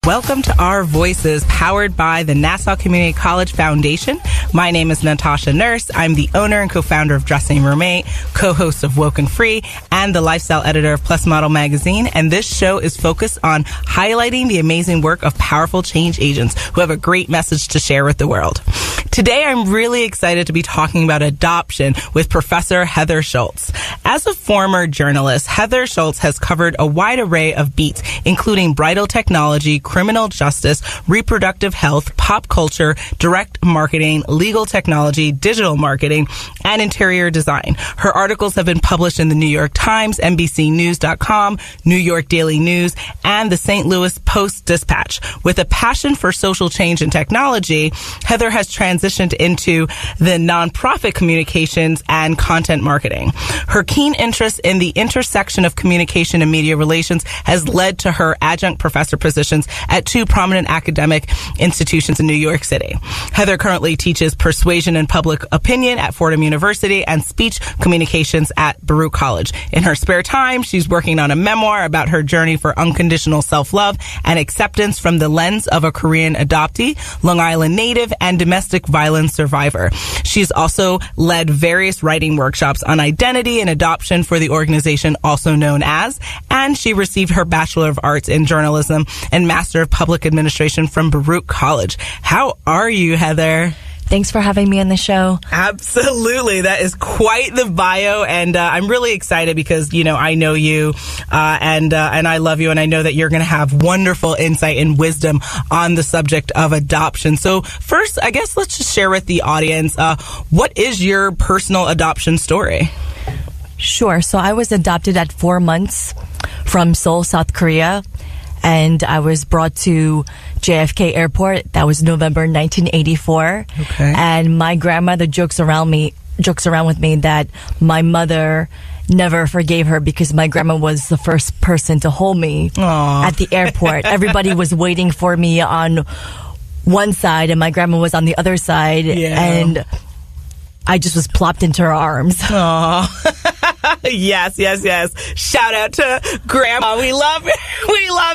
Welcome to Our Voices, powered by the Nassau Community College Foundation. My name is Natasha Nurse. I'm the owner and co-founder of Dressing Roommate, co-host of Woke and Free, and the lifestyle editor of Plus Model Magazine. And this show is focused on highlighting the amazing work of powerful change agents who have a great message to share with the world. Today, I'm really excited to be talking about adoption with Professor Heather Schultz. As a former journalist, Heather Schultz has covered a wide array of beats, including bridal technology, criminal justice, reproductive health, pop culture, direct marketing, legal technology, digital marketing, and interior design. Her articles have been published in the New York Times, NBCnews.com, New York Daily News, and the St. Louis Post-Dispatch. With a passion for social change and technology, Heather has transitioned into the nonprofit communications and content marketing. Her keen interest in the intersection of communication and media relations has led to her adjunct professor positions at two prominent academic institutions in New York City. Heather currently teaches persuasion and public opinion at Fordham University and speech communications at Baruch College. In her spare time, she's working on a memoir about her journey for unconditional self-love and acceptance from the lens of a Korean adoptee, Long Island native, and domestic violence survivor. She's also led various writing workshops on identity and adoption for the organization also known as, and she received her Bachelor of Arts in Journalism and Master of Public Administration from Baruch College. How are you, Heather? Thanks for having me on the show. Absolutely. That is quite the bio. And I'm really excited because, you know, I know you and I love you. And I know that you're going to have wonderful insight and wisdom on the subject of adoption. So first, I guess let's just share with the audience, what is your personal adoption story? Sure. So I was adopted at 4 months from Seoul, South Korea. And I was brought to JFK Airport. That was November 1984. Okay. And my grandmother jokes around with me that my mother never forgave her because my grandma was the first person to hold me at the airport. Everybody was waiting for me on one side and my grandma was on the other side. Yeah. And I just was plopped into her arms. Aww. Yes. Shout out to Grandma. We love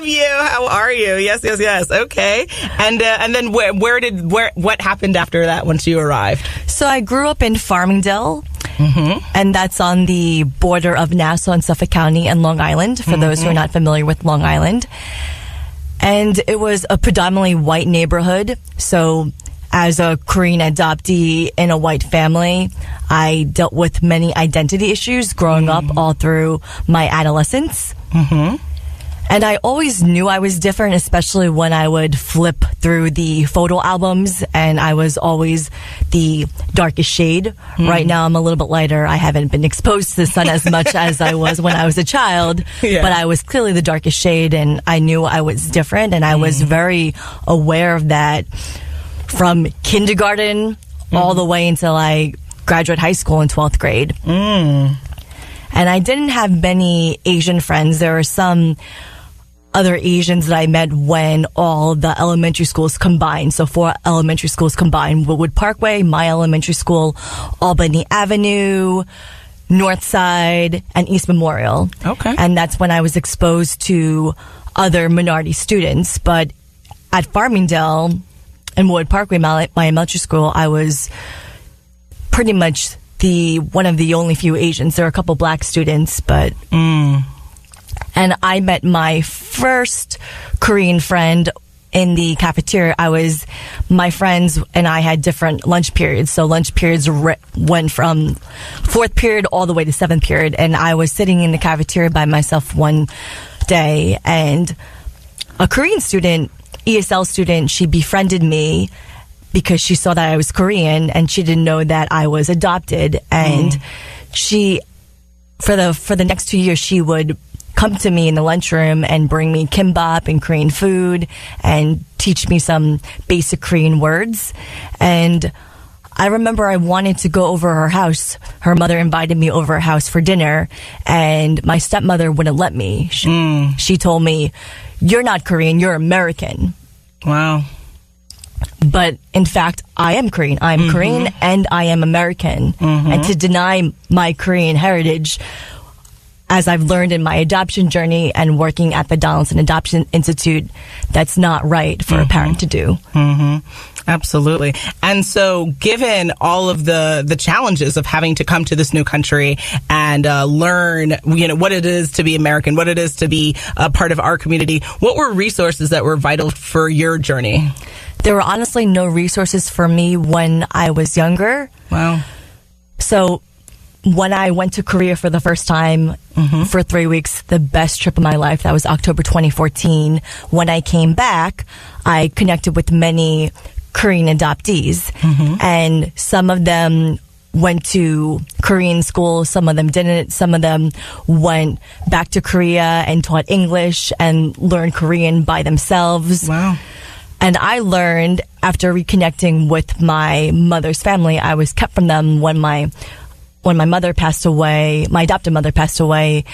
you. How are you? Yes. Okay. And then what happened after that once you arrived? So I grew up in Farmingdale. Mm-hmm. And that's on the border of Nassau and Suffolk County and Long Island, for those who are not familiar with Long Island. And it was a predominantly white neighborhood. So as a Korean adoptee in a white family, I dealt with many identity issues growing up all through my adolescence. Mm-hmm. And I always knew I was different, especially when I would flip through the photo albums, and I was always the darkest shade. Right now, I'm a little bit lighter. I haven't been exposed to the sun as much as I was when I was a child, but I was clearly the darkest shade, and I knew I was different, and I was very aware of that from kindergarten all the way until I graduated high school in 12th grade. And I didn't have many Asian friends. There were some other Asians that I met when all the elementary schools combined. So 4 elementary schools combined: Woodwood Parkway, my elementary school, Albany Avenue, Northside, and East Memorial. Okay. And that's when I was exposed to other minority students. But at Farmingdale and Woodwood Parkway, my elementary school, I was pretty much one of the only few Asians. There were a couple black students, but and I met my first Korean friend in the cafeteria. My friends and I had different lunch periods. So lunch periods went from 4th period all the way to 7th period. And I was sitting in the cafeteria by myself one day, and a Korean student, ESL student, she befriended me because she saw that I was Korean and she didn't know that I was adopted. And she, for the next 2 years, she would come to me in the lunchroom and bring me kimbap and Korean food and teach me some basic Korean words. And I remember I wanted to go over her house. Her mother invited me over her house for dinner, and my stepmother wouldn't let me. She told me, "You're not Korean, you're American." Wow. But in fact, I am Korean. I'm Korean and I am American. And to deny my Korean heritage, as I've learned in my adoption journey and working at the Donaldson Adoption Institute, that's not right for a parent to do. Absolutely. And so given all of the challenges of having to come to this new country and learn, what it is to be American, what it is to be a part of our community, what were resources that were vital for your journey? There were honestly no resources for me when I was younger. Wow. So when I went to Korea for the first time for 3 weeks, the best trip of my life, that was October 2014. When I came back, I connected with many Korean adoptees, and some of them went to Korean school, some of them didn't, some of them went back to Korea and taught English and learned Korean by themselves. Wow. And I learned after reconnecting with my mother's family, I was kept from them when my mother passed away, my adopted mother passed away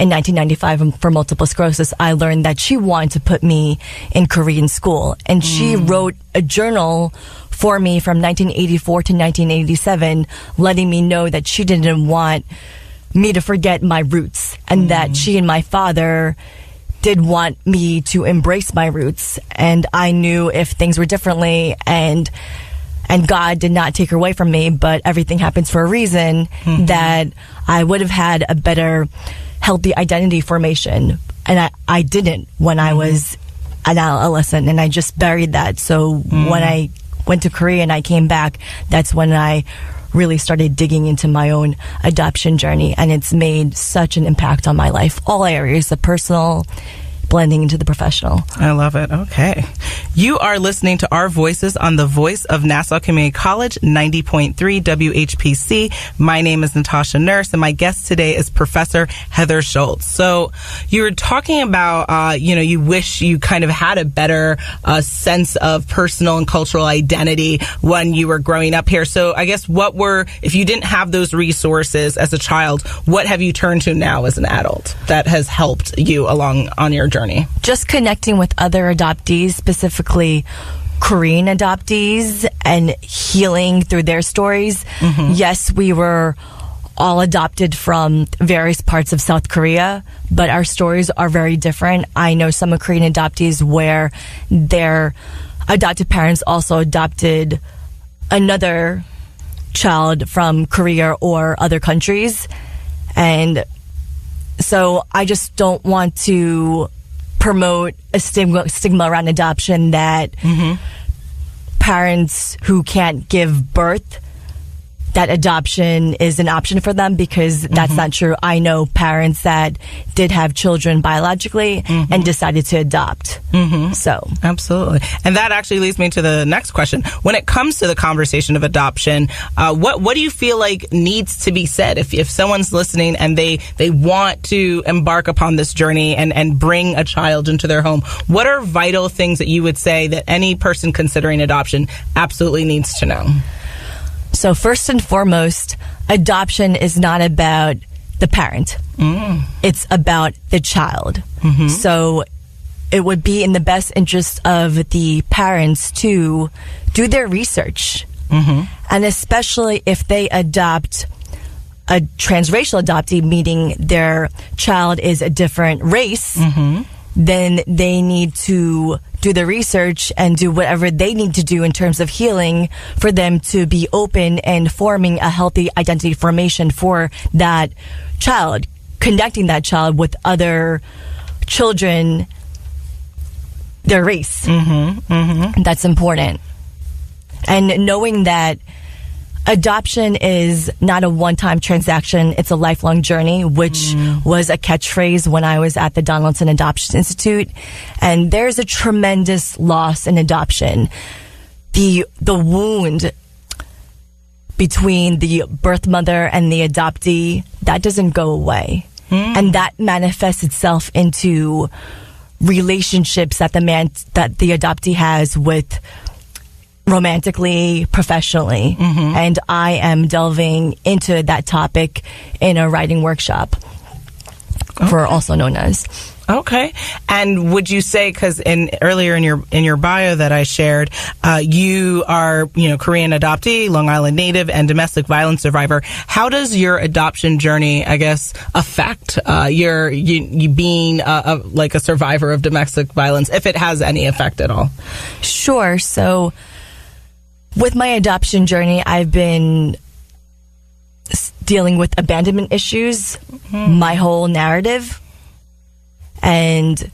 in 1995 for multiple sclerosis. I learned that she wanted to put me in Korean school. And she wrote a journal for me from 1984 to 1987, letting me know that she didn't want me to forget my roots and that she and my father did want me to embrace my roots. And I knew if things were differently and God did not take her away from me, but everything happens for a reason, that I would have had a better, healthy identity formation. And I didn't when I was an adolescent, and I just buried that. So when I went to Korea and I came back, that's when I really started digging into my own adoption journey. And it's made such an impact on my life, all areas, the personal, blending into the professional. I love it. Okay. You are listening to Our Voices on the Voice of Nassau Community College, 90.3 WHPC. My name is Natasha Nurse, and my guest today is Professor Heather Schultz. So you were talking about, you wish you kind of had a better sense of personal and cultural identity when you were growing up here. So I guess if you didn't have those resources as a child, what have you turned to now as an adult that has helped you along on your journey? Just connecting with other adoptees, specifically Korean adoptees, and healing through their stories. Yes, we were all adopted from various parts of South Korea, but our stories are very different. I know some of Korean adoptees where their adopted parents also adopted another child from Korea or other countries. And so I just don't want to promote a stigma around adoption that parents who can't give birth, that adoption is an option for them, because that's not true. I know parents that did have children biologically and decided to adopt. So absolutely. And that actually leads me to the next question. When it comes to the conversation of adoption, what do you feel like needs to be said if someone's listening and they want to embark upon this journey and bring a child into their home? What are vital things that you would say that any person considering adoption absolutely needs to know? So first and foremost, adoption is not about the parent. It's about the child. So it would be in the best interest of the parents to do their research. And especially if they adopt a transracial adoptee, meaning their child is a different race, then they need to do the research and do whatever they need to do in terms of healing for them to be open and forming a healthy identity formation for that child, connecting that child with other children, their race. That's important. And knowing that adoption is not a one-time transaction, it's a lifelong journey, which was a catchphrase when I was at the Donaldson Adoption Institute. And there's a tremendous loss in adoption. The wound between the birth mother and the adoptee, that doesn't go away. And that manifests itself into relationships that the adoptee has with romantically, professionally. And I am delving into that topic in a writing workshop for also known as. Okay. And would you say, because earlier in your bio that I shared, you are, Korean adoptee, Long Island native, and domestic violence survivor. How does your adoption journey, I guess, affect you being like a survivor of domestic violence, if it has any effect at all? Sure. So with my adoption journey, I've been dealing with abandonment issues my whole narrative. And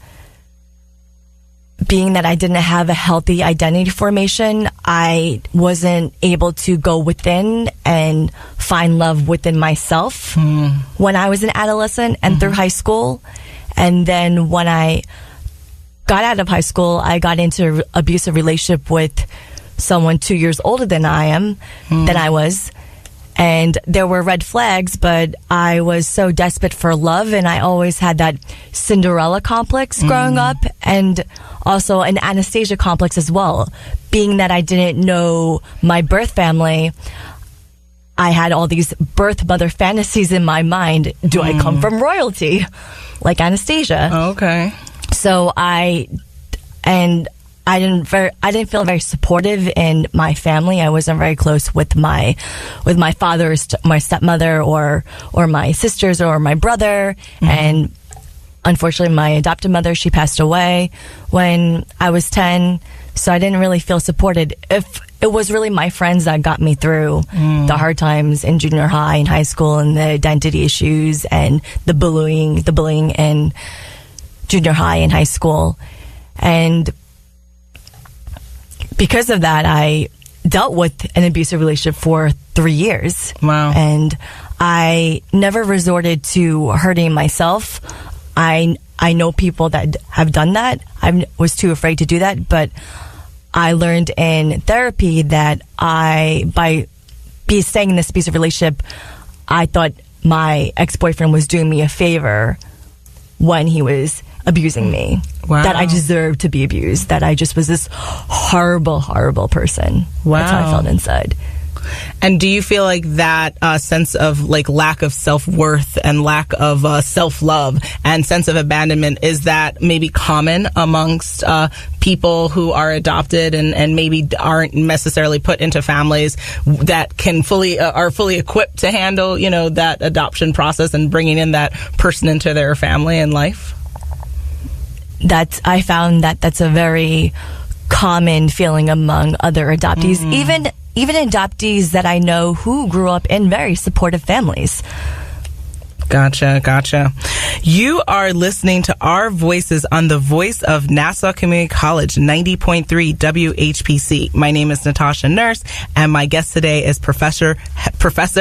being that I didn't have a healthy identity formation, I wasn't able to go within and find love within myself when I was an adolescent and through high school. And then when I got out of high school, I got into an abusive relationship with someone 2 years older than I was. And there were red flags, but I was so desperate for love, and I always had that Cinderella complex growing up, and also an Anastasia complex as well. Being that I didn't know my birth family, I had all these birth mother fantasies in my mind. Do I come from royalty, like Anastasia? Okay. So I didn't feel very supportive in my family. I wasn't very close with my father, my stepmother, or my sisters, or my brother. And unfortunately, my adopted mother, she passed away when I was 10. So I didn't really feel supported. If it was really my friends that got me through the hard times in junior high and high school, and the identity issues and the bullying in junior high and high school. And because of that, I dealt with an abusive relationship for 3 years. Wow. And I never resorted to hurting myself. I know people that have done that. I was too afraid to do that, but I learned in therapy that by staying in this abusive relationship, I thought my ex-boyfriend was doing me a favor when he was abusing me. Wow. That I deserved to be abused. That I just was this horrible, horrible person. Wow. That's how I felt inside. And do you feel like that sense of like lack of self-worth and lack of self-love and sense of abandonment, is that maybe common amongst people who are adopted and maybe aren't necessarily put into families that are fully equipped to handle, that adoption process and bringing in that person into their family and life? I found that's a very common feeling among other adoptees, even adoptees that I know who grew up in very supportive families. Gotcha. You are listening to Our Voices on the voice of Nassau Community College, 90.3 WHPC. My name is Natasha Nurse, and my guest today is Professor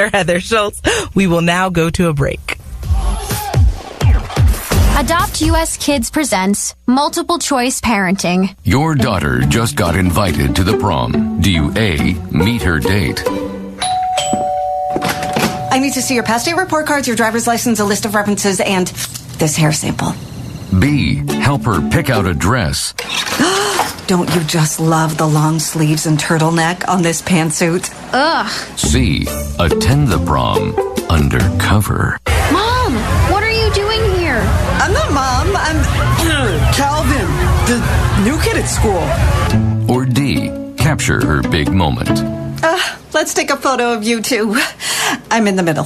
Heather Schultz. We will now go to a break. Adopt US Kids presents Multiple Choice Parenting. Your daughter just got invited to the prom. Do you A, meet her date? I need to see your past date report cards, your driver's license, a list of references, and this hair sample. B, help her pick out a dress. Don't you just love the long sleeves and turtleneck on this pantsuit? Ugh. C, attend the prom undercover. Mom, what are you doing here? I'm not Mom. I'm Calvin, the new kid at school. Or D, capture her big moment. Let's take a photo of you two. I'm in the middle.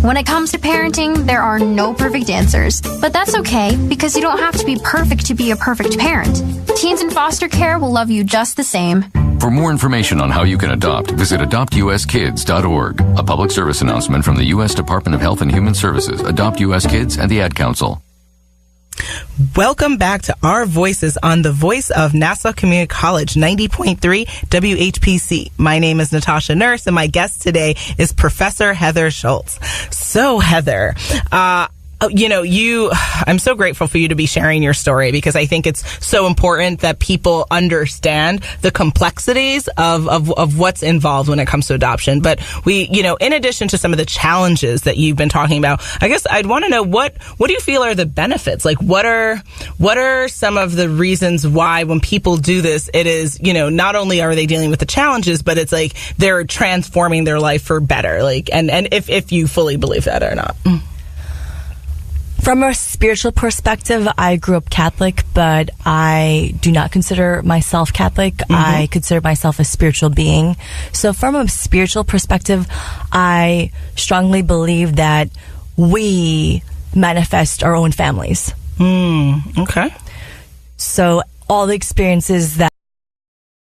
When it comes to parenting, there are no perfect answers. But that's okay, because you don't have to be perfect to be a perfect parent. Teens in foster care will love you just the same. For more information on how you can adopt, visit adoptuskids.org. A public service announcement from the U.S. Department of Health and Human Services, Adopt U.S. Kids, and the Ad Council. Welcome back to Our Voices on the voice of Nassau Community College, 90.3 WHPC. My name is Natasha Nurse, and my guest today is Professor Heather Schultz. So, Heather, I'm so grateful for you to be sharing your story, because I think it's so important that people understand the complexities of what's involved when it comes to adoption. But in addition to some of the challenges that you've been talking about, I guess I'd want to know what do you feel are the benefits? Like, what are some of the reasons why when people do this, it is, not only are they dealing with the challenges, but it's like they're transforming their life for better. Like, and if you fully believe that or not. From a spiritual perspective, I grew up Catholic, but I do not consider myself Catholic. I consider myself a spiritual being. So from a spiritual perspective, I strongly believe that we manifest our own families. Okay. So all the experiences that